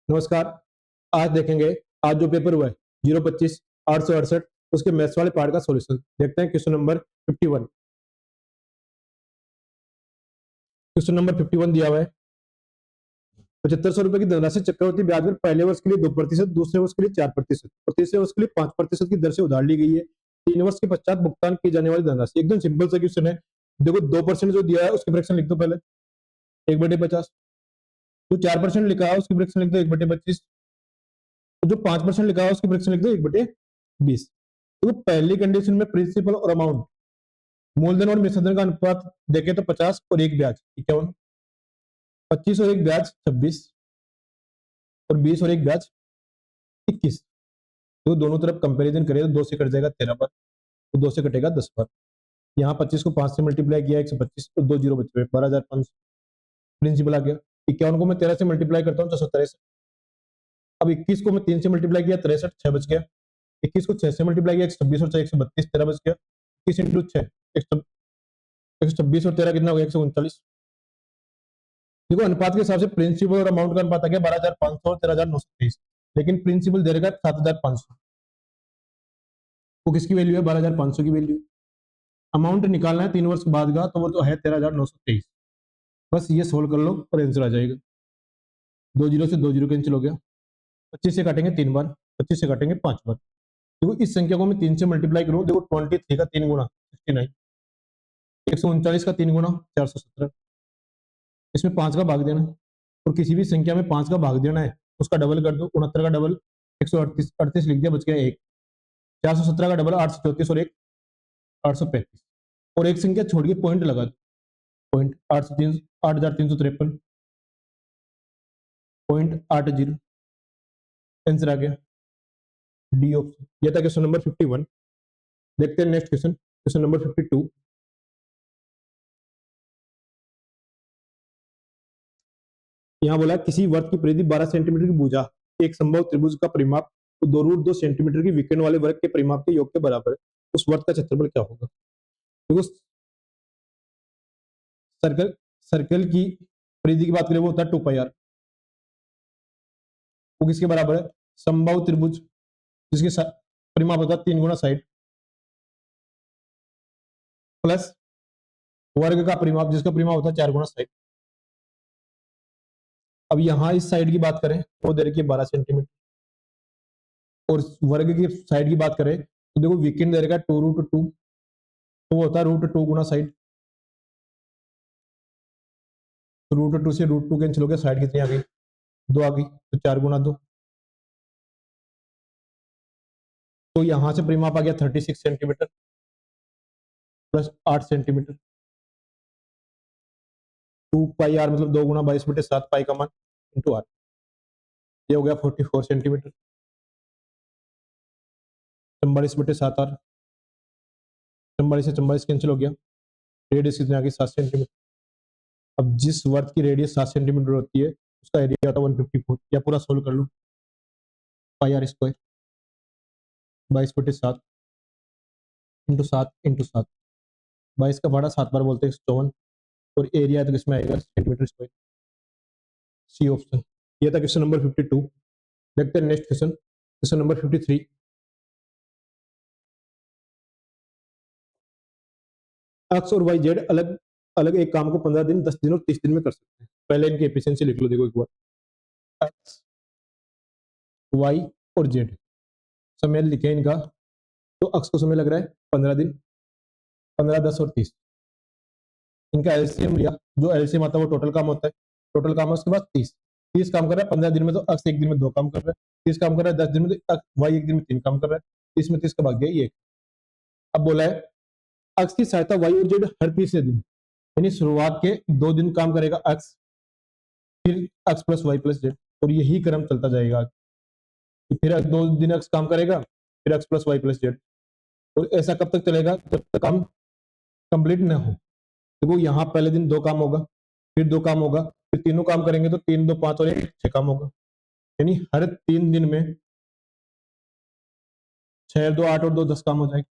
नमस्कार। आज देखेंगे, आज जो पेपर हुआ है 025 868 उसके मैथ्स वाले पार्ट का सॉल्यूशन। देखते हैं क्वेश्चन नंबर 51। क्वेश्चन नंबर 51 दिया हुआ है 7500 रुपए की धनराशि चक्रवृद्धि ब्याज दर पहले वर्ष के लिए 2%, दूसरे वर्ष के लिए 4% और तीसरे वर्ष के लिए 5% की दर से उधार ली गई है। 3 वर्ष के पश्चात भुगतान की जाने वाली धनराशि। एकदम सिंपल सा क्वेश्चन है। देखो 2% जो दिया है उसकी फ्रैक्शन लिख दो पहले 1/50। जो 4% लिखा है उसकी फ्रैक्शन लिख दो 1/25। तो जो 5% लिखा है उसकी फ्रैक्शन लिख दो 1/20। तो पहली कंडीशन में प्रिंसिपल और अमाउंट मूलधन और मिश्रधन का अनुपात देखें तो 50 और 1 ब्याज 51, 25 और 1 ब्याज 26 और 20 और 1 ब्याज 21। तो दोनों तरफ कंपैरिजन करें तो 2 से कट जाएगा 13 बार, तो 2 से कटेगा 10 बार। यहाँ 25 को 5 से मल्टीप्लाई किया 125 और 2 जीरो बचे 12,500 प्रिंसिपल आ गया। 51 को मैं 13 से मल्टीप्लाई करता हूँ 463। अब 21 को मैं 3 से मल्टीप्लाई किया 63, 6 बच गया। 21 को 6 से मल्टीप्लाई किया 126 और 6 132, 13 बच गया। 21 इंटू 6 126 और 13 कितना हो गया 139। देखो अनुपात के हिसाब से प्रिंसिपल और अमाउंट का अनुपात आ गया 12,500 और 13,923, लेकिन प्रिंसिपल दे रखा 7,500। वो किसकी वैल्यू है? 12,500 की वैल्यू। अमाउंट निकालना है 3 वर्ष बाद का, तो वो तो है 13,923। बस ये सोल्व कर लो और आंसर आ जाएगा। 2 जीरो से 2 जीरो कैंसिल हो गया। 25 से काटेंगे 3 बार, 25 से काटेंगे 5 बार। देखो इस संख्या को मैं 3 से मल्टीप्लाई करूं, देखो 23 का 3 गुना 69, 139 का 3 गुना 417। इसमें 5 का भाग देना, और किसी भी संख्या में 5 का भाग देना है उसका डबल कर दो। 69 का डबल 138, 38 लिख दिया, बच गया 1। 417 का डबल 834 और 1 835, और एक संख्या छोड़ के पॉइंट लगा दो। Point 8,353 point 80। आंसर आ गया डी ऑप्शन। यह था क्वेश्चन नंबर 51। देखते हैं नेक्स्ट क्वेश्चन, क्वेश्चन नंबर 52। यहाँ बोला किसी वर्ग की परिधि 12 सेंटीमीटर की भुजा एक संभव त्रिभुज का परिमाप तो 2√2 सेंटीमीटर की विकर्ण वाले वर्ग के परिमाप के योग के बराबर है। उस वर्ग का क्षेत्रफल क्या होगा? देखो सर्कल सर्कल की परिधि की बात करें वो होता है 2πr। वो किसके बराबर है? संभव त्रिभुज जिसके परिमाप होता है 3 गुना साइड, प्लस वर्ग का परिमाप जिसका परिमाप होता है 4 गुना साइड। अब यहां इस साइड की बात करें वो दे रखी है 12 सेंटीमीटर, और वर्ग की साइड की बात करें तो देखो विकर्ण दे रखा है 2√2, तो वो होता है √2 गुना साइड। √2 से √2 कैंसिल हो गया, साइड कितनी आ गई? 2 आ गई, तो 4 गुना 2। तो यहां से परिमाप आ गया 36 सेंटीमीटर प्लस 8 सेंटीमीटर। 2πr मतलब 2 गुना 22/7 पाई का मान इंटू आर, ये हो गया 44 सेंटीमीटर। 44/7 आर, 44 से 44 कैंसिल हो गया। रेडियस कितनी आ गई? 7 सेंटीमीटर। अब जिस वर्ग की रेडियस 7 सेंटीमीटर होती है उसका एरिया होता है 154। या पूरा सोल्व कर लो, πr स्क्वायर 22/7 इंटू 7 इंटू 7, 22 का भाड़ा 7 बार बोलते हैं 54, और एरिया तो किसमें आएगा? Centimetre square. C option. ये था क्वेश्चन नंबर 52। देखते हैं next question, question number 53। X और वाई जेड अलग अलग एक काम को 15 दिन, 10 दिन और 30 दिन में कर सकते हैं। पहले इनकी एफिशिएंसी लिख लो। देखो एक बार, एक्स वाई और जेड समय लिखे इनका, तो एक्स को समय लग रहा है 15 दिन, 15, 10 और 30। इनका एलसीएम लिया, जो एलसीएम आता है वो टोटल काम होता है, टोटल काम है उसके बाद 30 काम कर रहा है 15 दिन में, तो एक्स एक दिन में 2 काम कर रहा है। 30 काम कर रहा है 10 दिन में, तो वाई एक दिन में 3 काम कर रहा है। 30 में 30 का भाग गया ये। अब बोला है एक्स की सहायता वाई और जेड हर तीसरे दिन, यानी शुरुआत के 2 दिन काम करेगा एक्स, फिर x plus y plus z, और यही क्रम चलता जाएगा। फिर 2 दिन एक्स काम करेगा, फिर x plus y plus z, और ऐसा कब तक चलेगा? जब तक काम कंप्लीट ना हो। देखो यहाँ पहले दिन 2 काम होगा, फिर 2 काम होगा, फिर तीनों काम करेंगे तो 3 2 5 और 1 6 काम होगा, यानी हर 3 दिन में 6 2 8 और 2 10 काम हो जाएगा।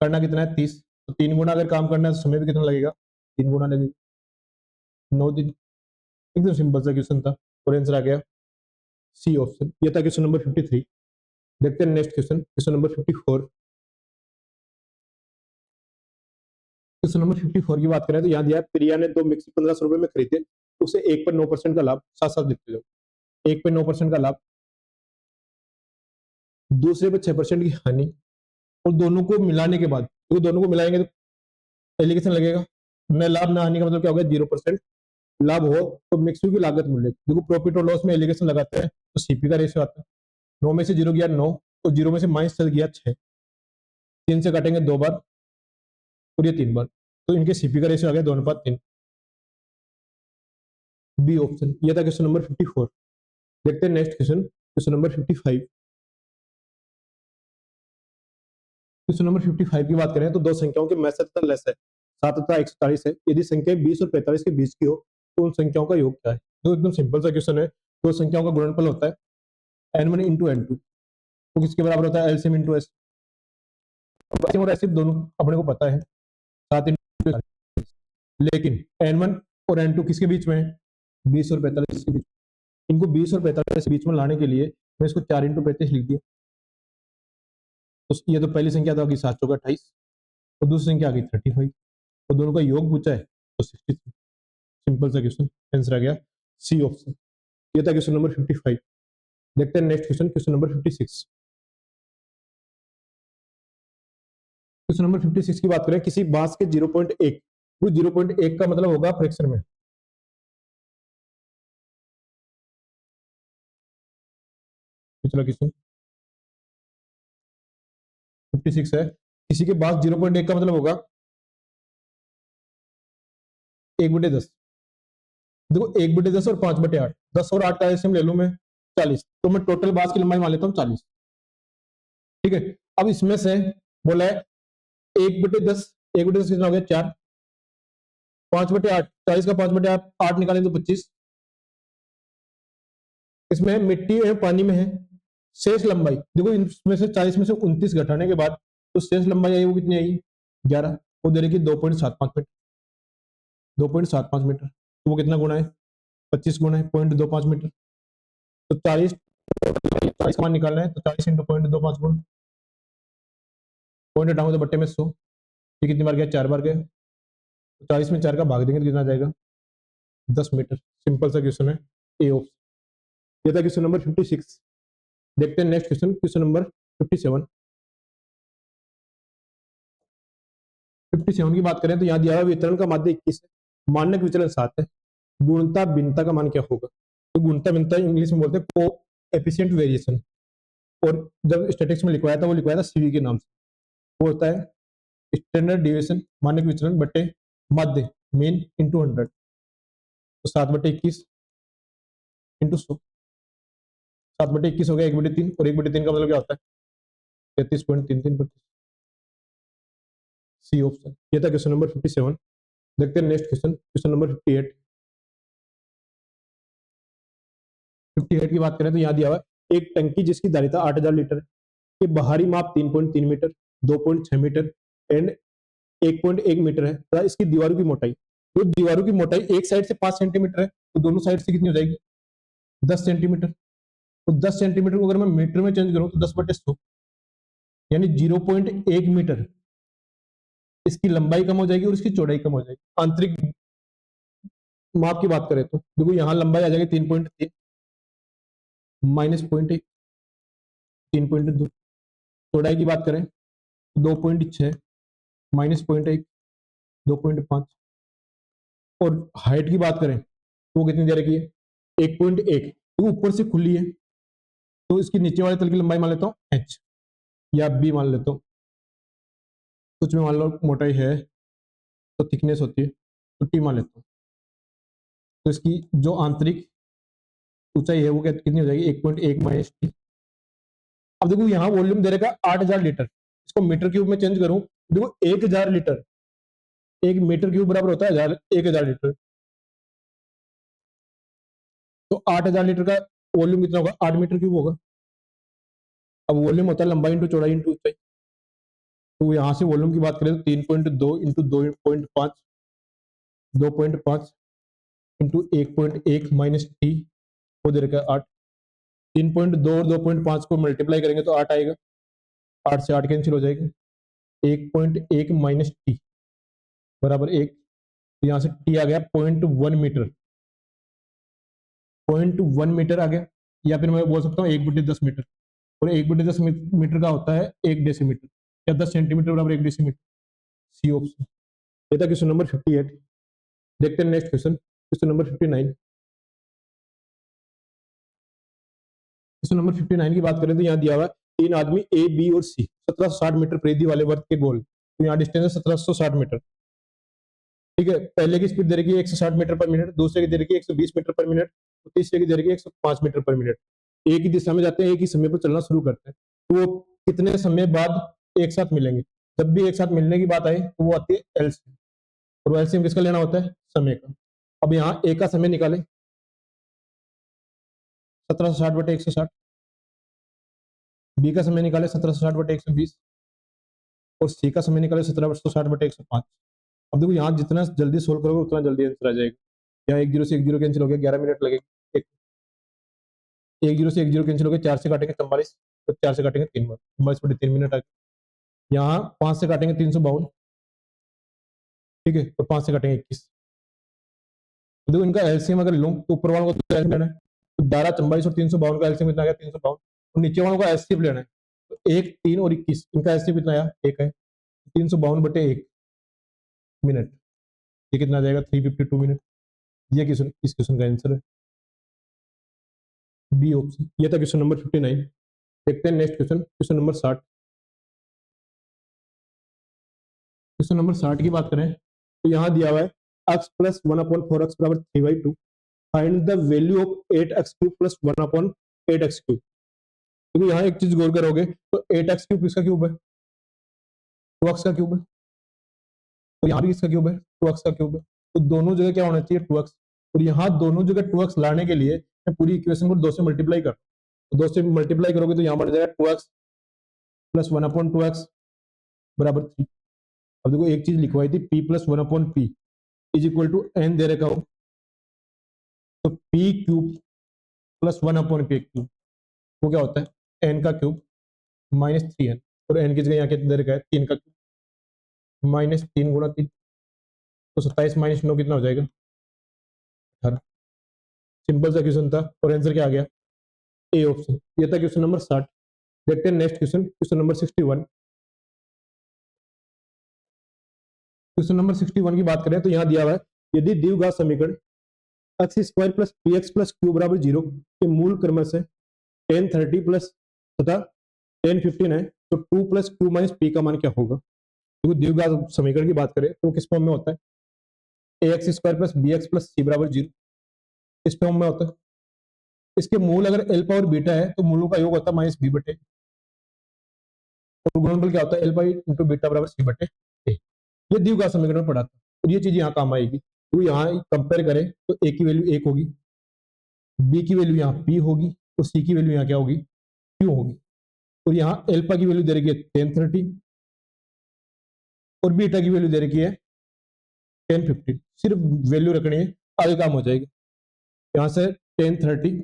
करना कितना है? 30। तो 3 गुना अगर काम करना है तो समय भी कितना लगेगा? 3 गुना लगेगा, 9 दिन। एकदम सिंपल सा क्वेश्चन था और आंसर आ गया सी ऑप्शन। ये था क्वेश्चन नंबर 53। देखते हैं next question, question number 54। Question number 54 की बात करें तो यहाँ दिया है, प्रिया ने 2 मिक्सी 1500 रुपए में खरीदे, उसे 1 पर 9% का लाभ, साथ साथ लिखते जाओ। 1 पर 9% का लाभ, दूसरे पे 6% की हानि, और दोनों को मिलाने के बाद, तो दोनों को मिलाएंगे तो एलिगेशन लगेगा। न लाभ ना हानि का मतलब क्या होगा, 0%। लाभ हो तो मिक्सी की लागत मूल्य, देखो प्रॉफिट और लॉस में एलिगेशन लगाते हैं तो सीपी का रेशियो आता है। 9 में से 0 गया 9, तो 0 में से माइनस चल गया 6, 3 से काटेंगे 2 बार और ये 3 बार, तो इनके सीपी का रेशियो आ गया 2:3। B option. ये था क्वेश्चन नंबर 54। देखते हैं next question, question number 55। Question number 55 की बात करें तो दो संख्याओं के मैसेज तथा लेस है, 7 तथा 140 है, यदि संख्या 20 और 45 के बीच की हो तो उन संख्याओं का योग क्या है। तो एकदम सिंपल सा क्वेश्चन है। दो संख्याओं का गुणनफल होता है n1 इंटू n2, तो किसके बराबर होता है, एलसीएम इंटू एस। एलसीएम और एससीएम दोनों अपने को पता है, 7 इंटू, लेकिन n1 और n2 किसके बीच में है, 20 और 45 के बीच। इनको 20 और 45 के बीच में लाने के लिए मैं इसको 4 इंटू 35 लिख दिया, तो ये तो पहली संख्या तो आ गई 7 चौका 28, और दूसरी संख्या आ गई 35, तो दोनों का योग पूछा है तो 63। सिंपल सा क्वेश्चन, आंसर आ गया सी ऑप्शन। ये था क्वेश्चन नंबर 55। देखते हैं next question, question number 56। Question number 56 की बात करें, किसी बांस के 0.1, वो 0.1 का मतलब होगा फ्रैक्शन में। पिछला क्वेश्चन 56 है, किसी के पास 0.1 का मतलब होगा 1/10। देखो 1/10 और 5/8, 10 और 8 का एलसीएम ले लूं मैं 40, तो मैं टोटल बांस की लंबाई मान लेता हूँ 40। ठीक है, अब इसमें से बोला है 1/10, 1/10 कितना हो गया 4, 5/8, 40 का 5/8 8 निकालें तो 25। इसमें मिट्टी है, पानी में है। शेष लंबाई देखो, इसमें से 40 में से 29 घटाने के बाद तो शेष लंबाई आई वो कितनी आई, 11, वो दे रही कि 2.75 मीटर, 2.75 मीटर, तो वो कितना गुना है, 25 गुना है 0.25 मीटर। तो 40 का मान निकालना है, तो 40 इंटू 0.25 गुण, पॉइंट हटाऊंगा तो बट्टे में 100, ये कितनी बार गया, 4 बार गया, तो 40 में 4 का भाग देंगे तो कितना आ जाएगा, 10 मीटर। सिंपल सा क्वेश्चन है, ए ऑप्शन। ये था क्वेश्चन नंबर 56। देखते हैं नेक्स्ट क्वेश्चन, क्वेश्चन नंबर 57। 57 की बात करें तो यहाँ दिया हुआ वितरण का माध्य 21 है, मानक विचलन 7 है, गुणता भिन्नता का मान क्या होगा। तो गुणता भिन्नता इंग्लिश में बोलते हैं को एफिशिएंट वेरिएशन, और जब स्टैटिक्स में लिखवाया था वो लिखवाया था सीवी के नाम से। वो होता है स्टैंडर्ड डिविएशन, मानक विचलन बटे माध्य मीन इंटू 100, तो 7/21 इंटू 100, 7/21 हो गया 1/3, और 1/3 का मतलब क्या होता है, 33.33%। C option. ये था क्वेश्चन नंबर 57। देखते हैं नेक्स्ट क्वेश्चन, क्वेश्चन नंबर 58। 58 की बात करें तो यहाँ दिया हुआ है, एक टंकी जिसकी धारिता 8000 लीटर है, के बाहरी माप 3.3 मीटर, 2.6 मीटर एंड 1.1 मीटर है तथा इसकी दीवारों की मोटाई, तो दीवारों की मोटाई एक साइड से 5 सेंटीमीटर है, तो दोनों साइड से कितनी हो जाएगी, 10 सेंटीमीटर। तो 10 सेंटीमीटर को अगर मैं मीटर में चेंज करूं तो 10/100, यानी 0.1 मीटर इसकी लंबाई कम हो जाएगी और इसकी चौड़ाई कम हो जाएगी। आंतरिक माप की बात करें तो देखो यहाँ लंबाई आ जाएगी 3.3 माइनस 0.1, 3.2। चौड़ाई की बात करें 2.6 माइनस 0.1, 2.5। और हाइट की बात करें तो वो कितनी दे रखी है, 1.1, तो ऊपर से खुली है, तो इसकी नीचे वाले तल की लंबाई मान लेता हूँ h या b मान लेता हूँ, कुछ में मान लो मोटाई है तो थिकनेस होती है तो t मान लेता हूँ, तो इसकी जो आंतरिक ऊंचाई है वो कितनी हो जाएगी, 1.1 माइनस टी। अब देखो यहाँ वॉल्यूम दे रखा 8000 लीटर, इसको मीटर क्यूब में चेंज करूं, देखो 1000 लीटर, 1 मीटर क्यूब बराबर होता है 1000 लीटर, तो 8000 लीटर का वॉल्यूम कितना होगा, 8 मीटर क्यूब होगा। अब वॉल्यूम होता है लंबाई इंटू चौड़ाई इंटू ऊंचाई, तो यहाँ से वॉल्यूम की बात करें तो 3.2 इंटू 2.5, 2.5 इंटू 1.1 माइनस टी, वो दे रखा है 8, 3.2 और 2.5 को मल्टीप्लाई करेंगे तो 8 आएगा, 8 से 8 कैंसिल हो जाएगा, 1.1 माइनस टी बराबर 1, तो यहाँ से टी आ गया 0.1 मीटर, 0.1 मीटर आ गया, या फिर मैं बोल सकता हूँ 1/10 मीटर, और 1/10 मीटर का होता है 1 डेसीमीटर, या 10 सेंटीमीटर बराबर 1 डेसीमीटर। सी ऑप्शन। ये था क्वेश्चन नंबर 58। देखते हैं next question, question number 59। Question number 59 की बात करें तो यहाँ दिया हुआ 3 आदमी ए बी और सी 1760 मीटर परिधि वाले वर्ग के गोल, तो यहाँ डिस्टेंस है 1760 मीटर। ठीक है, पहले की स्पीड दे रखी है 160 मीटर पर मिनट, दूसरे की दे रखी है 120 मीटर पर मिनट, और तीसरे की दे रखी है 105 मीटर पर मिनट। एक ही दिशा में जाते हैं, एक ही समय पर चलना शुरू करते हैं, तो वो कितने समय बाद एक साथ मिलेंगे? जब भी एक साथ मिलने की बात आए तो वो आती है एलसीएम, और एलसीएम किसका लेना होता है? समय का। अब यहाँ ए का समय निकाले 1760/160, बी का समय निकाले 1760/120, और सी का समय निकाले 1760/105। अब देखो यहाँ जितना जल्दी सोल्व करोगे उतना जल्दी आंसर आ जाएगा। यहाँ 1 0 से 1 0 कैंसिल हो गया, 11 मिनट लगेगा। 1 0 से 1 0 कैंसिल हो गया, 4 से काटेंगे 44, तो 4 से काटेंगे 3 बार, 22/3 मिनट आ गया। यहाँ 5 से काटेंगे 352, ठीक है, तो 5 से काटेंगे 21। तो देखो इनका एलसीएम अगर लूं तो ऊपर वालों को तो एलसीएम लेना है, तो 12 44 और 352 का एलसीएम कितना आ गया? 352, और नीचे वालों का एचसीएफ लेना है, तो 1 3 और 21 इनका एचसीएफ कितना आया? 1 है, 352/1 मिनट, ये कितना आ जाएगा? 352 मिनट। ये क्वेश्चन, इस क्वेश्चन का आंसर है बी ऑप्शन। ये था क्वेश्चन नंबर 59। देखते हैं next question, question number 60। Question number 60 की बात करें तो यहाँ दिया हुआ है x प्लस 1/4x बराबर 3/2, find the value of 8x³ plus 1/8x³। क्योंकि यहाँ एक चीज गौर करोगे तो 8x³ किसका क्यूब है? 2x का क्यूब है, तो यहाँ भी किसका क्यूब है? 2x का क्यूब है, तो दोनों जगह क्या होना चाहिए? 2x। और यहाँ दोनों जगह 2x लाने के लिए मैं पूरी इक्वेशन को 2 से मल्टीप्लाई कर, तो 2 से मल्टीप्लाई करोगे तो यहाँ बन जाएगा 2x प्लस 1/2x बराबर 3। अब देखो एक चीज लिखवाई थी p plus 1/p is equal to n दे रखा हो, तो p क्यूब प्लस 1/p³ वो क्या होता है? n का क्यूब माइनस 3n, और n की जगह यहाँ कितना दे रखा है? 3 का क्यूब माइनस 3 गुणा 3, तो 27 माइनस 9 कितना हो जाएगा? 18। सिंपल सा क्वेश्चन था, और आंसर क्या आ गया? A option. ये था क्वेश्चन नंबर 60। देखते हैं next question, question number 61। Question number 61 की बात करें तो यहाँ दिया हुआ है यदि द्विघात समीकरण x² plus px plus q बराबर 0 के मूल क्रम से tan 30 प्लस तथा tan 15 है, तो 2 प्लस q माइनस p का मान क्या होगा? क्योंकि द्विघात समीकरण की बात करें तो किस फॉर्म में होता है? ax² plus bx plus c बराबर 0 इस फॉर्म में होता है। इसके मूल अगर अल्फा और बीटा है तो मूलों का योग होता है माइनस b/a, और गुणनफल क्या होता है? अल्फा इंटू बीटा बराबर c/a। ये द्विघात समीकरण में पढ़ा था, और ये चीज यहाँ काम आएगी। तो यहाँ कंपेयर करें तो a की वैल्यू 1 होगी, b की वैल्यू यहाँ p होगी, और c की वैल्यू यहाँ क्या होगी? q होगी। और यहाँ अल्फा की वैल्यू दे रखी है tan 30, और बीटा की वैल्यू दे रखी है tan 15। सिर्फ वैल्यू रखनी है, आगे काम हो जाएगा। यहाँ से tan 30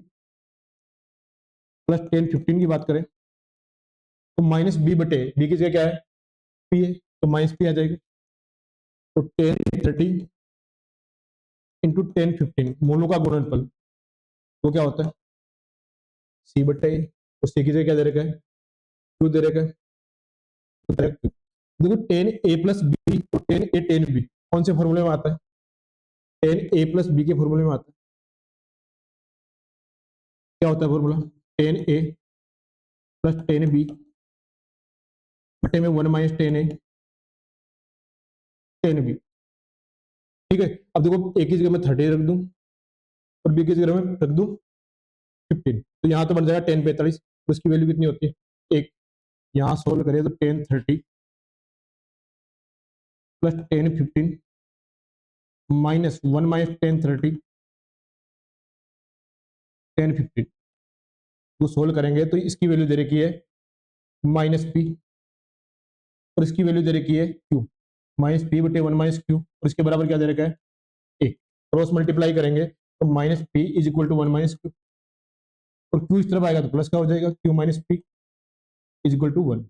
प्लस tan 15 की बात करें तो माइनस b/b की जगह क्या है? p है, तो माइनस p आ जाएगा। तो tan 30 इंटू tan 15 मूलों का गुणनफल वो क्या होता है? c/a, और c की जगह क्या दे रखा है? q दे रखा है। तो देखो tan a प्लस b और tan a tan b कौन से फॉर्मूले में आता है? tan a प्लस b के फॉर्मूले में आता है। क्या होता है formula? tan a plus tan b बटे में 1 minus tan a tan b। ठीक है, अब देखो a की जगह मैं 30 रख दूं और b की जगह में रख दूं 15, तो यहाँ तो बन जाएगा tan 45, उसकी वैल्यू कितनी होती है? 1। यहाँ सोल्व करें तो tan 30 plus tan 15 minus 1 minus tan 30 tan 15 को सोल्व करेंगे तो इसकी वैल्यू दे रखी है माइनस p, और इसकी वैल्यू दे रखी है q, minus p/1 minus q, और इसके बराबर क्या दे रखा है? a। क्रॉस मल्टीप्लाई करेंगे तो minus p is equal to 1 minus q, और क्यू इस तरफ आएगा तो प्लस का हो जाएगा, q minus p is equal to 1।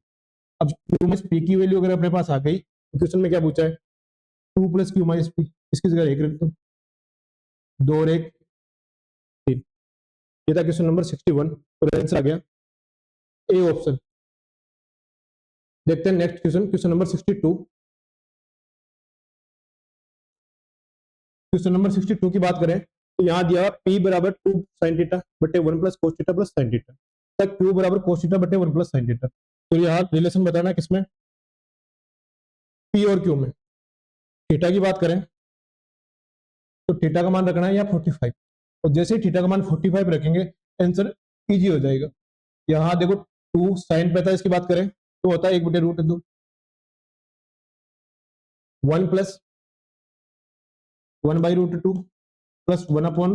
अब क्यू माइनस पी की वैल्यू अगर अपने पास आ गई तो क्वेश्चन में क्या पूछा है, 2 प्लस क्यू माइनस पी, इसकी जगह 1 रख दो, 2 और 1 3। ये था क्वेश्चन नंबर 61 और आंसर आ गया ए ऑप्शन। देखते हैं next question, question number 62। Question number 62 की बात करें तो यहाँ दिया P बराबर 2 sin थीटा बटे 1 plus cos theta plus sin theta, तक Q बराबर cos थीटा बटे 1 प्लस sin थीटा। तो यहाँ रिलेशन बताना किसमें, P और Q में। थीटा की बात करें तो थीटा का मान रखना है यहाँ 45, और जैसे ही थीटा का मान 45 रखेंगे आंसर इजी हो जाएगा। यहाँ देखो 2 sin पे था, इसकी बात करें तो होता है 1 बटे root 2, 1 plus 1 by root 2 plus 1 upon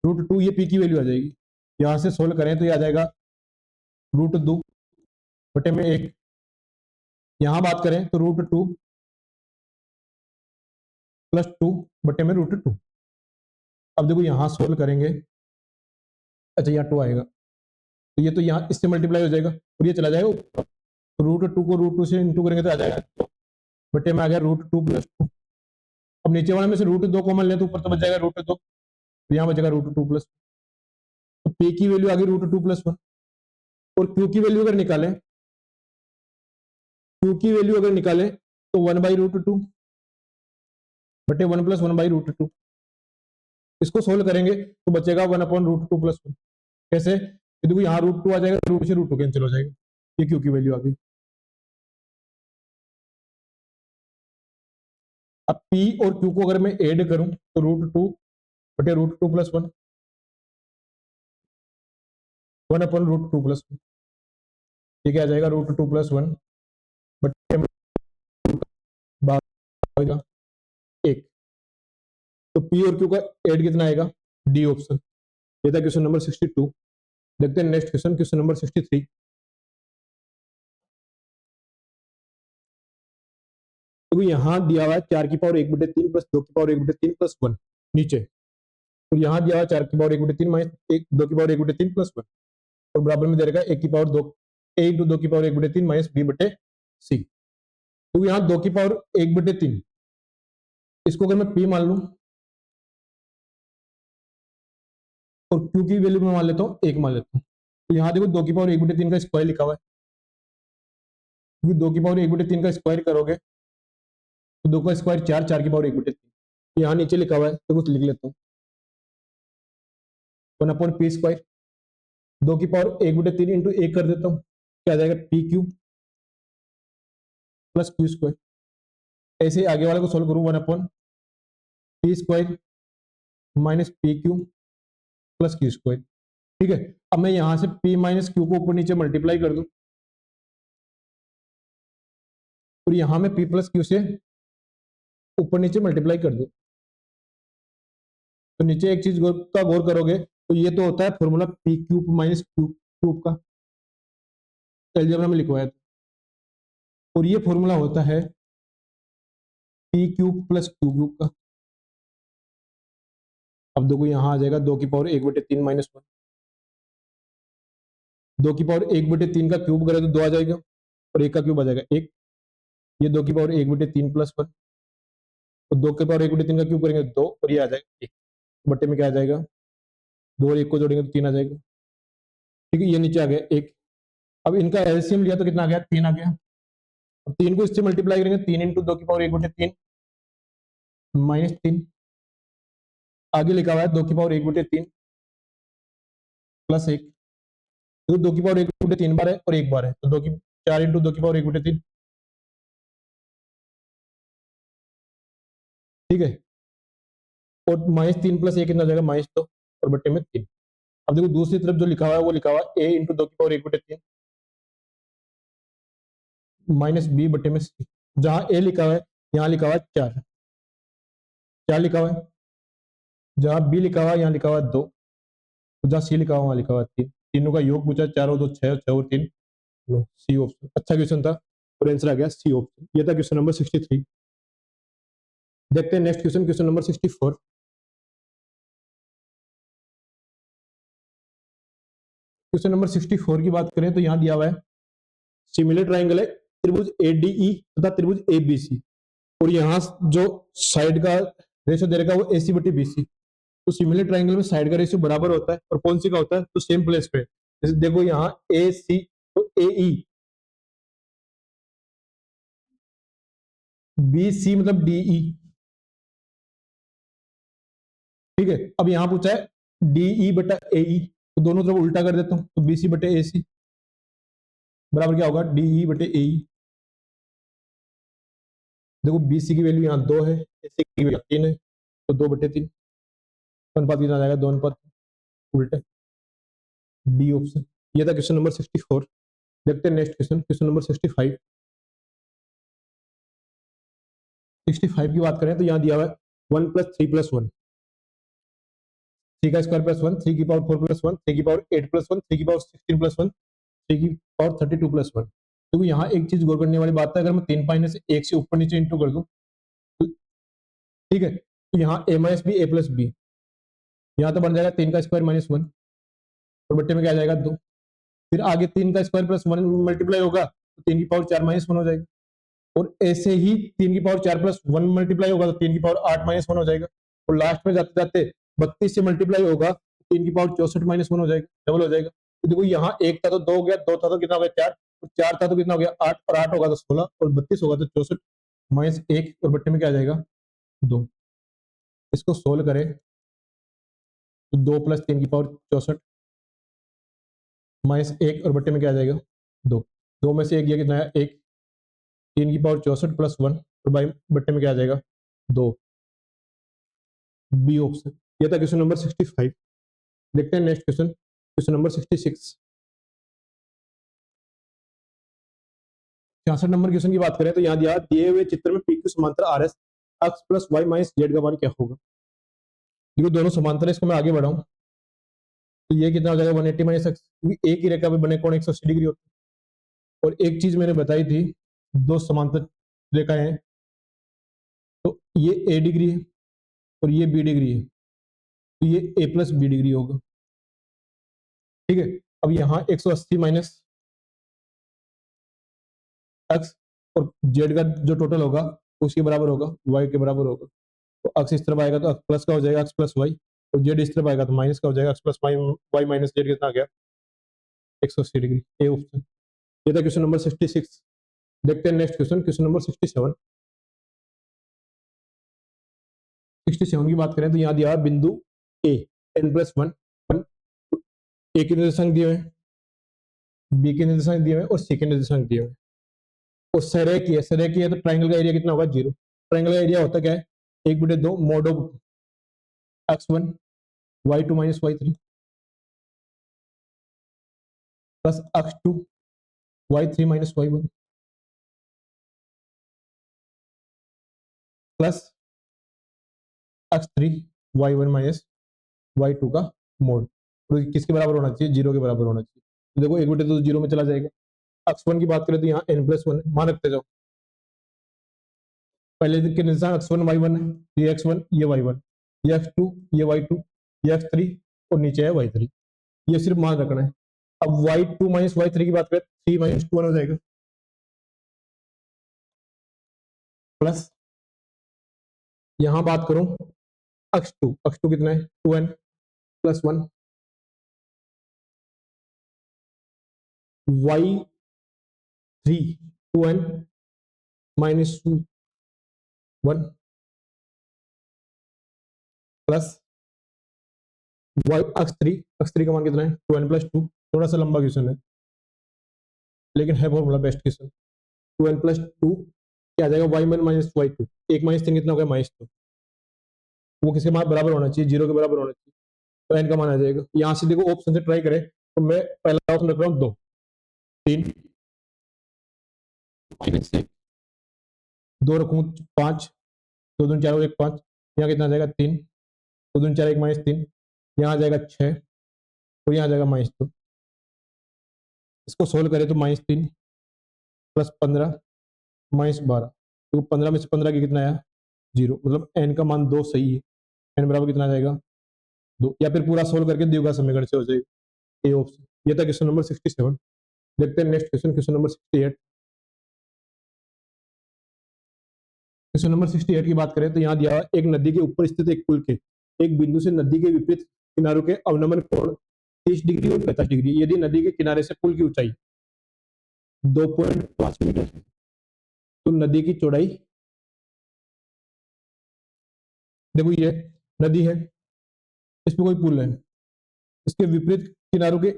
root 2, ये पी की वैल्यू आ जाएगी। यहां से सोल्व करें तो ये आ जाएगा रूट 2 बटे में 1। यहां बात करें तो रूट 2 प्लस 2 बटे में रूट 2। अब देखो यहां सोल्व करेंगे, अच्छा यहाँ 2 आएगा तो ये तो यहाँ इससे मल्टीप्लाई हो जाएगा और ये चला जाएगा ऊपर, तो रूट 2 को रूट 2 से इंटू करेंगे तो आ जाएगा बटे में आ गया रूट 2 प्लस 2। अब नीचे वाले में से रूट 2 कॉमन ले तो ऊपर तो बच जाएगा रूट 2, तो यहाँ बचेगा रूट 2 प्लस, तो पी की वैल्यू आ गई रूट 2 प्लस 1। और क्यू की वैल्यू अगर निकालें, क्यू की वैल्यू अगर निकालें तो 1 बाई रूट 2 बटे 1 प्लस 1 बाई रूट 2। इसको सोल्व करेंगे तो बचेगा 1 अपॉन रूट 2 प्लस 1। कैसे, ये देखो यहाँ रूट 2 आ जाएगा, रूट से रूट 2 कैंसिल हो जाएगा, ये क्यू की वैल्यू आ गई। अब पी और क्यू को अगर मैं ऐड करूं तो रूट 2 बटे root 2 plus 1, 1 upon root 2 plus 1, ये क्या आ जाएगा रूट 2 प्लस 1 बटे 1। तो पी और क्यू का ऐड कितना आएगा, डी ऑप्शन। ये था क्वेश्चन नंबर 62। देखते हैं नेक्स्ट क्वेश्चन, क्वेश्चन नंबर 63। तो यहाँ दिया हुआ है 4 की पावर 1 बटे 3 प्लस 2 की पावर 1 बटे 3 प्लस 1 नीचे, तो यहाँ दिया हुआ 4 की पावर 1 बटे 3 माइनस 1 2 की पावर 1 बटे 3 प्लस 1, और बराबर में दे रखा है 1 की पावर 2 a इंटू 2 की पावर 1 बटे 3 माइनस b बटे c। तो यहाँ 2 की पावर 1 बटे 3, इसको अगर मैं p मान लूं और q की वैल्यू में मान लेता हूँ 1 मान लेता हूँ, तो यहाँ देखो 2 की पावर 1 बटे 3 का स्क्वायर लिखा हुआ है, क्योंकि 2 की पावर 1 बटे 3 का स्क्वायर करोगे तो 2 का स्क्वायर 4, 4 की पावर 1 बटे 3, यहाँ नीचे लिखा हुआ है तो कुछ लिख लेता हूँ 1 अपॉन पी स्क्वायर, 2 की पावर 1 बटे 3 इंटू 1 कर देता हूँ, क्या आ जाएगा P Q plus Q square. ऐसे आगे वाले को सोल्व करूँ 1 upon P square minus P Q plus Q square. ठीक है, अब मैं यहां से p माइनस क्यू को ऊपर नीचे मल्टीप्लाई कर दूं, और यहां में p प्लस क्यू से ऊपर नीचे मल्टीप्लाई कर दूं, तो नीचे एक चीज का गौर करोगे तो ये तो होता है formula p cube minus Q cube का, एलजेब्रा में लिखवाया था, और ये फॉर्मूला होता है p cube plus Q cube का। अब देखो यहां आ जाएगा 2 की पावर 1 बटे 3 माइनस 1, 2 की पावर 1 बटे 3 का क्यूब करें तो 2 आ जाएगा, और 1 का क्यूब आ जाएगा 1, ये 2 की पावर 1 बटे 3 प्लस 1, तो 2 की पावर 1 बटे 3 का क्यूब करेंगे 2, और ये आ जाएगा 1, बटे में क्या आ जाएगा 2 और 1 को जोड़ेंगे तो 3 आ जाएगा। ठीक है, ये नीचे आ गया 1। अब इनका एलसीएम लिया तो कितना आ गया 3 आ गया। अब 3 को इससे मल्टीप्लाई करेंगे 3 इंटू 2 की पावर 1 बटे 3 माइनस 3, आगे लिखा हुआ है 2 की पावर 1 बटे 3 प्लस 1, तो 2 की पावर 1 बटे 3 बार है और 1 बार है, तो 2 की 4 इंटू 2 की पावर 1 बटे 3। ठीक है, और माइनस 3 प्लस 1 कितना हो जाएगा -2 और बटे में 3। अब देखो दूसरी तरफ जो लिखा हुआ है वो लिखा हुआ है a इंटू 2 की पावर 1 बटे 3 माइनस b बटे में c। जहां a लिखा हुआ है यहाँ लिखा हुआ है 4, 4 लिखा हुआ है, जहां b लिखा हुआ है यहाँ लिखा हुआ है 2, तो जहां c लिखा हुआ है वहां लिखा हुआ है 3, तीनों का योग पूछा, 4 और 2 6, 6 और 3 सी ऑप्शन। अच्छा क्वेश्चन था और आंसर आ गया सी ऑप्शन। ये था क्वेश्चन नंबर 63। देखते हैं next question, question number 64। Question number 64 की बात करें तो यहाँ दिया हुआ है सिमिलर ट्राइंगल है त्रिभुज ADE तथा त्रिभुज ABC और यहाँ जो साइड का रेशियो दे रखा है वो AC बटी BC। तो सिमिलर ट्राइंगल में साइड का रेशियो बराबर होता है और कौन सी का होता है तो सेम प्लेस पे। जैसे देखो यहाँ AC तो AE, BC मतलब DE, ठीक है। अब यहाँ पूछा है DE बटा AE, तो दोनों तरफ उल्टा कर देता हूँ तो BC बटे AC बराबर क्या होगा DE बटे AE। देखो BC की वैल्यू यहाँ 2 है, AC की वैल्यू 3 है, तो 2/3 अनुपात कितना आ जाएगा, 2 अनुपात उल्टे, डी ऑप्शन। ये था क्वेश्चन नंबर 64। देखते हैं नेक्स्ट क्वेश्चन, क्वेश्चन नंबर 65। 65 की बात करें तो यहाँ दिया हुआ है 1 + 3 + 1, 3 का स्क्वायर प्लस 1, 3 की पावर 4 + 1, 3 की पावर 8 + 1, 3 की पावर 16 + 1, 3 की पावर 32 + 1। देखो यहाँ एक चीज गौर करने वाली बात है, अगर मैं 3 पाई में से 1 से ऊपर नीचे इंटू कर दूं तो ठीक है, तो यहाँ a - b a + b, यहाँ तो बन जाएगा 3 का स्क्वायर -1 और बट्टे में क्या आ जाएगा 2। फिर आगे 3 का स्क्वायर प्लस 1 मल्टीप्लाई होगा तो 3 की पावर 4 -1 हो जाएगा, और ऐसे ही 3 की पावर 4 + 1 मल्टीप्लाई होगा तो 3 की पावर 8 -1 हो जाएगा, और लास्ट में जाते जाते 32 से मल्टीप्लाई होगा तो 3 की पावर 64 -1 हो जाएगा, डबल हो जाएगा। तो देखो यहाँ 1 था तो 2 हो गया, 2 था तो कितना हो गया 4, और 4 था तो कितना हो गया 8, और 8 होगा तो 16, और 32 होगा तो 64 -1, और बट्टे में क्या आ जाएगा 2। इसको सोल्व करें तो 2 + 3 की पावर 64 -1, और बट्टे में क्या आ जाएगा 2। 2 में से 1 कितना है 1, 3 की पावर 64 + 1 और बाई बट्टे में क्या आ जाएगा 2, बी ऑप्शन। ये था क्वेश्चन नंबर 65। देखते हैं next question, question number 66। 66 number question की बात करें तो यहाँ दिए हुए चित्र में पी क्यू समांतर r s x plus y minus z का मान क्या होगा। देखो दोनों समांतर है, इसको मैं आगे बढ़ाऊं तो ये कितना हो जाएगा 180 माइनस एक्स, क्योंकि एक ही रेखा पे बने कोण 180 डिग्री होता है। और एक चीज मैंने बताई थी, दो समांतर रेखाएं हैं तो ये ए डिग्री है और ये बी डिग्री है, तो ये ए प्लस बी डिग्री होगा, ठीक है। अब यहाँ 180 माइनस एक्स और जेड का जो टोटल होगा उसके बराबर होगा, वाई के बराबर होगा। तो एक्स इस तरफ आएगा तो एक्स प्लस का हो जाएगा एक्स प्लस वाई, और जेड इस तरफ आएगा तो माइनस का हो जाएगा x plus y minus Z, कितना आ गया 180 डिग्री, ए ऑप्शन। ये था क्वेश्चन नंबर 66। देखते हैं नेक्स्ट क्वेश्चन, क्वेश्चन नंबर 67। 67 की बात करें तो यहाँ दिया बिंदु ए n+1, ए के निर्देशांक दिए हुए हैं, बी के निर्देशांक दिए हुए हैं और सी के निर्देशांक दिए हुए हैं, और सरेख की है तो ट्राइंगल का एरिया कितना होगा 0। ट्राइंगल का एरिया होता क्या है 1/2 mod of x1 y2 - y3 plus x2 y3 - y1 plus x3 y1 - y2 का मोड। तो किसके बराबर होना चाहिए 0 के बराबर होना चाहिए। तो देखो 1/2 तो 0 में चला जाएगा। x1 की बात करें तो यहाँ n+1 मान रखते जाओ, पहले के निशान x1 y1 है, ये x1 ये y1, ये x2 ये y2, ये x3 और नीचे है y3, ये सिर्फ मान रखना है। अब y2 - y3 की बात करें 3 - 2 हो जाएगा, प्लस यहां बात करूं x2 कितना है 2n + 1, y3 2n - 1 plus x3 का मान कितना है 2n + 2। थोड़ा सा लंबा क्वेश्चन है लेकिन है फॉर्मूला बेस्ट क्वेश्चन। 2n + 2 क्या आ जाएगा y1 - y2, 1 - 3 कितना हो गया -2, वो किसके बराबर होना चाहिए 0 के बराबर होना चाहिए, तो n का मान आ जाएगा। यहाँ से देखो ऑप्शन से ट्राई करें तो मैं पहला ऑप्शन रख रहा हूँ 2 3, 2 रखूँ 5, 2 दूनी 4 1 5, यहाँ कितना आ जाएगा 3, 2 दूनी 4 1 -3, यहाँ आ जाएगा 6 और यहाँ आ जाएगा -2। इसको सोल्व करें तो -3 + 15 -12, तो 15 में से 15 की कितना आया 0, मतलब n का मान 2 सही है। n बराबर कितना आ जाएगा 2, या फिर पूरा सोल्व करके दिए गए समीकरण से हो जाएगा, ए ऑप्शन। ये था क्वेश्चन नंबर 67। देखते हैं next question, question number 68। Question number 68 की बात करें तो यहाँ दिया हुआ एक नदी के ऊपर स्थित एक पुल के एक बिंदु से नदी के विपरीत किनारों के अवनमन कोण 30 डिग्री और 45 डिग्री। यदि नदी के किनारे से पुल की ऊंचाई 2.5 मीटर है तो नदी की चौड़ाई, देखो ये नदी है, इस पे कोई पुल है, इसके विपरीत किनारों के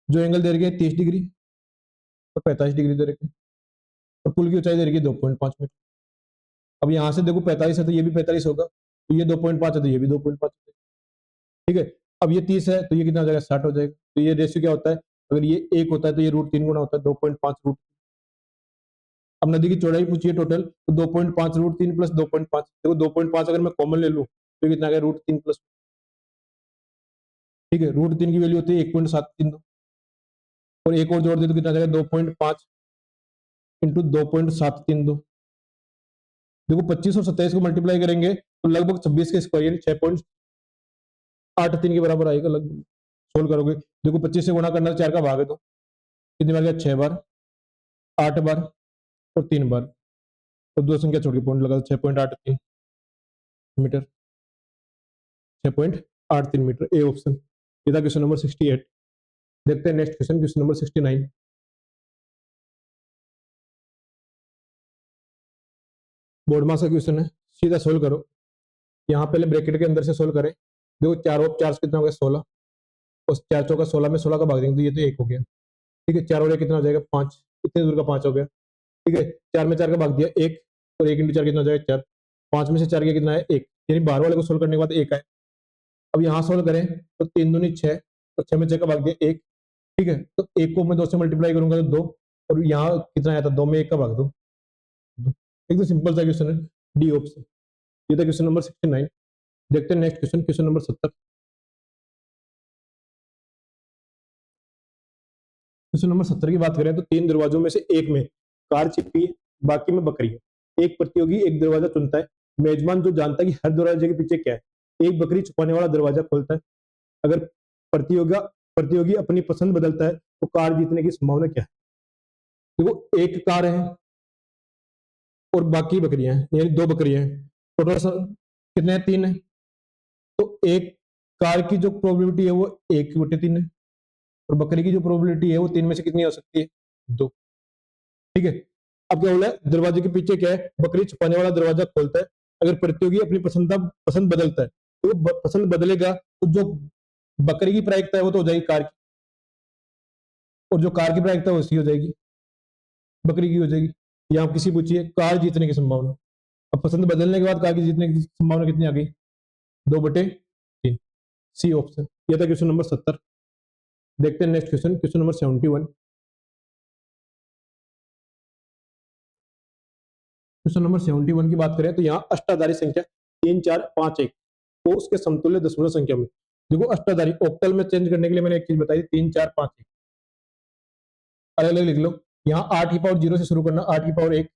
जो एंगल दे रखे हैं 30 डिग्री और 45 डिग्री दे रखे हैं, और पुल की ऊंचाई दे रखी है 2.5 मीटर। अब यहाँ से देखो 45 है तो ये भी 45 होगा, तो ये 2.5 है तो ये भी 2.5, ठीक है। अब ये 30 है तो ये कितना हो जाएगा, 60 हो जाएगा। तो ये रेशियो क्या होता है, अगर ये 1 होता है तो ये √3 गुना होता है 2.5 रूट। अब नदी की चौड़ाई पूछिए टोटल, तो 2.5 √3 प्लस 2.5, देखो 2.5 अगर मैं कॉमन ले लूँ तो ये कितना आ गया, √3 प्लस, ठीक है। √3 की वैल्यू होती है 1.732, और एक और जोड़ दे तो कितना आ जाएगा 2.5 इंटू 2.732। देखो 25 और 27 को मल्टीप्लाई करेंगे तो लगभग 26 के स्क्वायर यानी 6.83 के बराबर आएगा लगभग। सोल्व करोगे, देखो 25 से गुणा करना, 4 का भाग है तो कितनी बार गया, 6 बार, 8 बार और 3 बार, तो दो संख्या छोड़ के पॉइंट लगा, 6.83 मीटर, 6.83 मीटर, ए ऑप्शन। ये था क्वेश्चन नंबर 68। देखते हैं next question, question number 69। Board मास का क्वेश्चन है, सीधा सोल्व करो। यहाँ पहले ब्रैकेट के अंदर से सोल्व करें। देखो 4 और 4 कितना हो गया, 16, और 4 चौका 16 में 16 का भाग देंगे तो ये तो 1 हो गया, ठीक है। 4 और 1 कितना हो जाएगा, 5, इतने दूर का 5 हो गया, ठीक है। 4 में 4 का भाग दिया 1, और 1 इंटू 4 कितना हो जाएगा, 4। 5 में से 4 गया कितना है, 1, यानी बाहर वाले को सोल्व करने के बाद 1 आए। अब यहाँ सोल्व करें तो 3 दूनी 6, और 6 में 6 का भाग दिया 1, ठीक है। तो 1 को मैं 2 से मल्टीप्लाई करूंगा तो 2, और यहाँ कितना आया था, 2 में 1 का भाग दो, एकदम सिंपल सा क्वेश्चन है, डी ऑप्शन। ये था क्वेश्चन नंबर 69। देखते हैं next question, question number 70। Question number 70 की बात करें तो 3 दरवाजों में से एक में कार छिपी है, बाकी में बकरी है। एक प्रतियोगी एक दरवाजा चुनता है, मेजबान जो जानता है कि हर दरवाजे के पीछे क्या है, एक बकरी छुपाने वाला दरवाजा खोलता है। अगर प्रतियोगी प्रतियोगी अपनी पसंद बदलता है तो कार जीतने की संभावना क्या है। देखो एक कार है और बाकी बकरियां हैं, यानी 2 बकरियां हैं, टोटल कितने हैं, 3 है। तो एक कार की जो प्रोबेबिलिटी है वो 1/3 है, और बकरी की जो प्रोबेबिलिटी है वो 3 में से कितनी हो सकती है, 2, ठीक है। अब क्या बोला है, दरवाजे के पीछे क्या है, बकरी छुपाने वाला दरवाजा खोलता है। अगर प्रतियोगी अपनी पसंद बदलता है तो वो पसंद बदलेगा तो जो बकरी की प्रायिकता है वो तो हो जाएगी कार की, और जो कार की प्रायिकता है वो उसकी हो जाएगी, बकरी की हो जाएगी। या आप किसी पूछिए कार जीतने की संभावना, अब पसंद बदलने के बाद कार की जीतने की संभावना कितनी आ गई, 2/3, सी ऑप्शन। ये था क्वेश्चन नंबर 70। देखते हैं next question, question number 71। Question number 71 की बात करें तो यहाँ अष्टाधारी संख्या 3 4 5 1 को उसके समतुल्य दशमलव संख्या में, देखो अष्टाधारी ऑक्टल में चेंज करने के लिए मैंने एक चीज बताई, 3 4 5 1 अलग अलग लिख लो। यहाँ 8 की पावर 0 से शुरू करना, 8 की पावर 1,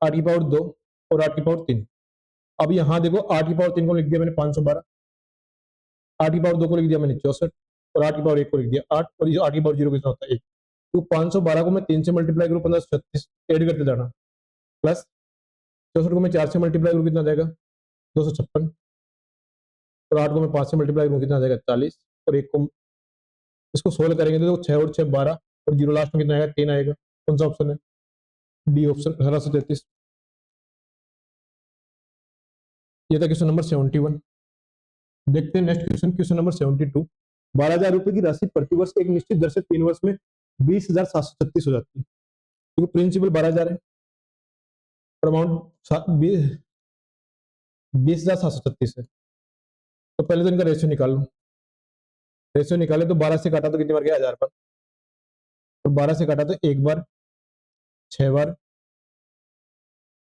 8 की पावर 2 और 8 की पावर 3। अब यहाँ देखो 8 की पावर 3 को लिख दिया मैंने 512, 8 की पावर 2 को लिख दिया मैंने 64, और 8 की पावर 1 को लिख दिया 8, और ये 8 की पावर 0 कितना होता है 1। तो 512 को मैं 3 से मल्टीप्लाई करूँ 1536 एड करते जाना, प्लस 64 को मैं 4 से मल्टीप्लाई करूँ कितना आ जाएगा 256, और 8 को मैं 5 से मल्टीप्लाई करूँ कितना आ जाएगा 40, और 1 को इसको सोल्व करेंगे तो 6 और 6 12, और 0 लास्ट में कितना आएगा 3 आएगा। कौन सा ऑप्शन है, डी ऑप्शन 1833। ये था क्वेश्चन नंबर 71। देखते हैं नेक्स्ट क्वेश्चन, क्वेश्चन नंबर 72। 12,000 रुपए की राशि प्रतिवर्ष एक निश्चित दर से 3 वर्ष में 20,736 हो जाती है, क्योंकि प्रिंसिपल 12,000 है, अमाउंट 20,736 है। तो पहले तो इनका रेशियो निकाल लो, रेशियो निकाले तो 12 से काटा तो कितनी बार गया, 1000 बार, और 12 से काटा तो 1 बार, 6 बार,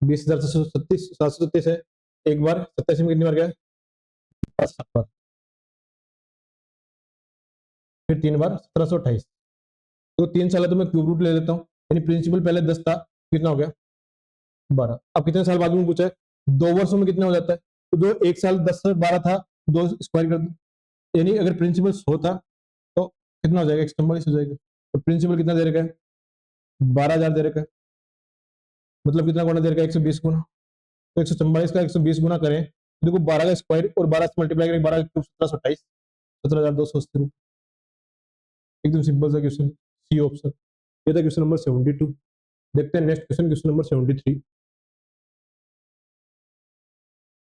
20,736 है, 1 बार, 87 में कितनी बार गया, 7 बार, फिर 3 बार, 1728। तो 3 साल है तो मैं क्यूब रूट ले लेता हूँ, यानी प्रिंसिपल पहले 10 था, कितना हो गया 12। अब कितने साल बाद में पूछा है, 2 वर्षों में कितना हो जाता है, तो जो 1 साल 10 से 12 था, 2 स्क्वायर कर दो, यानी अगर प्रिंसिपल 100 था तो कितना हो जाएगा, 144 हो जाएगा। तो प्रिंसिपल कितना दे रखा है, 12,000 दे रखा है, मतलब कितना गुना दे रखा है, 120 गुना। तो 144 का 120 गुना करें, देखो 12 का स्क्वायर और 12 से मल्टीप्लाई करें, 12 क्यूब 1728, 17,280 रुपये। एकदम सिंपल सा क्वेश्चन, सी ऑप्शन। ये था क्वेश्चन नंबर 72। देखते हैं next question, question number 73।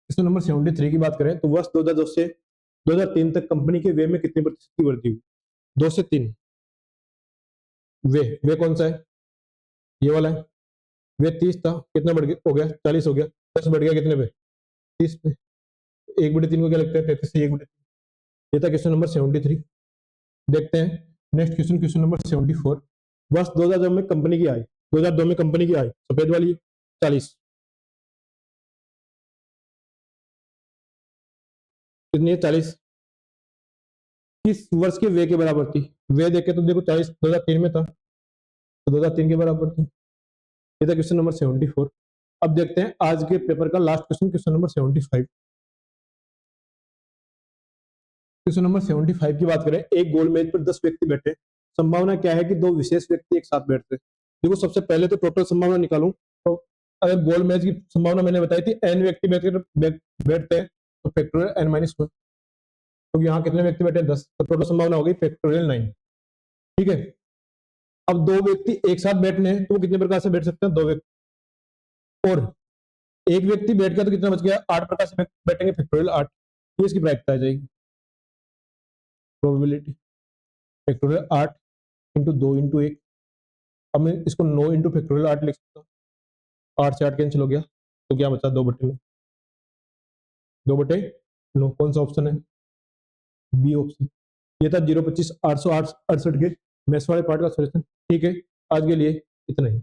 Question number 73 की बात करें तो वर्ष 2002 से 2003 तक कंपनी के व्यय में कितनी प्रतिशत की वृद्धि हुई। 2 से 3, वे कौन सा है, ये वाला है। वे 30 था, कितना बढ़ गया, हो गया 40 हो गया, 10 बढ़ गया कितने पे, 30 पे। 1/3 को क्या लगता है, 33 से 1/3। ये था क्वेश्चन नंबर 73। देखते हैं नेक्स्ट क्वेश्चन, क्वेश्चन नंबर 74। वर्ष 2002 में कंपनी की आय, 2002 में कंपनी की आय सफेद वाली 40, कितनी है 40, किस वर्ष के व्यय के बराबर थी। व्यय देखे तो देखो 40 2003 में था, तो 2003 के बराबर थी। ये था क्वेश्चन नंबर 74। अब देखते हैं आज के पेपर का last question, question number 75। Question number 75 की बात करें, एक गोल मेज पर 10 व्यक्ति बैठे, संभावना क्या है कि 2 विशेष व्यक्ति एक साथ बैठते। देखो सबसे पहले तो टोटल संभावना निकालूं, तो अगर गोल मेज की संभावना मैंने बताई थी n व्यक्ति बैठते हैं तो फैक्टोरियल n-1, तो यहाँ कितने व्यक्ति बैठे, 10, तो टोटल संभावना हो गई फैक्टोरियल 9। ठीक है, अब 2 व्यक्ति एक साथ बैठने हैं तो वो कितने प्रकार से बैठ सकते हैं, 2 व्यक्ति, और एक व्यक्ति बैठ गया तो कितना बच गया, 8 प्रकार से बैठेंगे, फैक्टोरियल 8। ये इसकी प्रायिकता आ जाएगी, प्रोबेबिलिटी फैक्टोरियल 8 इंटू 2 इंटू 1। अब मैं इसको 9 इंटू फैक्टोरियल 8 लिख सकता हूँ, 8 से 8 कैंसिल हो गया, तो क्या बचा, 2/9, 2/9। कौन सा ऑप्शन है, बी ऑप्शन। ये था 025 868 के मैथ्स वाले पार्ट का सॉल्यूशन। ठीक है, आज के लिए इतना ही।